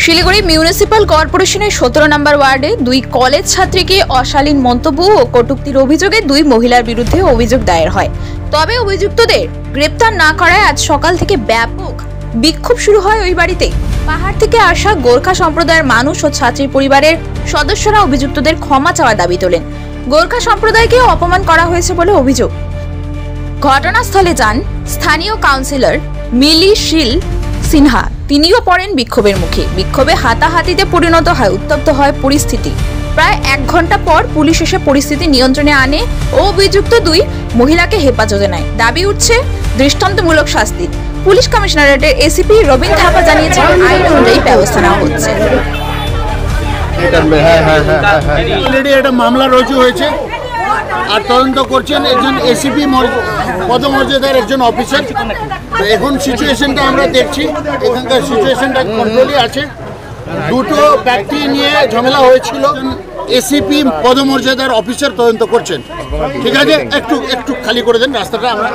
Siliguri municipal কর্পোরেশনের 17 নম্বর ওয়ার্ডে দুই কলেজ ছাত্রীকে অশালীন মন্তব্য ও কটূক্তির অভিযোগে দুই মহিলার বিরুদ্ধে অভিযোগ দায়ের হয়। তবে অভিযুক্তদের গ্রেপ্তার না করায় আজ সকাল থেকে ব্যাপক বিক্ষোভ শুরু হয় ওই বাড়িতে। পাহাড় থেকে আসা গোর্খা সম্প্রদায়ের মানুষ ও ছাত্রীর পরিবারের সদস্যরা অভিযুক্তদের ক্ষমা চাওয়ার দাবি তোলেন। গোর্খা সম্প্রদায়কে অপমান করা হয়েছে বলে অভিযোগ। ঘটনাস্থলে যান স্থানীয় কাউন্সিলর মিলি শীল সিনহা, তিনিও পড়েন বিক্ষোভের মুখে। বিক্ষোভে হাতাহাতিতে পরিণত হয়, উত্তপ্ত হয় পরিস্থিতি। প্রায় 1 ঘন্টা পর পুলিশ এসে পরিস্থিতি নিয়ন্ত্রণে আনে ও অভিযুক্ত দুই মহিলাকে হেফাজতে নেয়। দাবি উঠছে দৃষ্টান্তমূলক শাস্তি। পুলিশ কমিশনারেটের এসিপি রবীন থাপা জানিয়েছেন আইন অনুযায়ী ব্যবস্থা নেওয়া হচ্ছে। এটা মামলা রুজু হয়েছে আর তদন্ত করছেন একজন এসিপি পদমর্যাদার একজন অফিসার। তো এখন সিচুয়েশনটা আমরা দেখছি, এখানকার সিচুয়েশনটা কন্ট্রোলে আছে। দুটো ব্যক্তি নিয়ে ঝামেলা হয়েছিল, এসিপি পদমর্যাদার অফিসার তদন্ত করছেন। ঠিক আছে, একটু খালি করে দেন রাস্তাটা। আমরা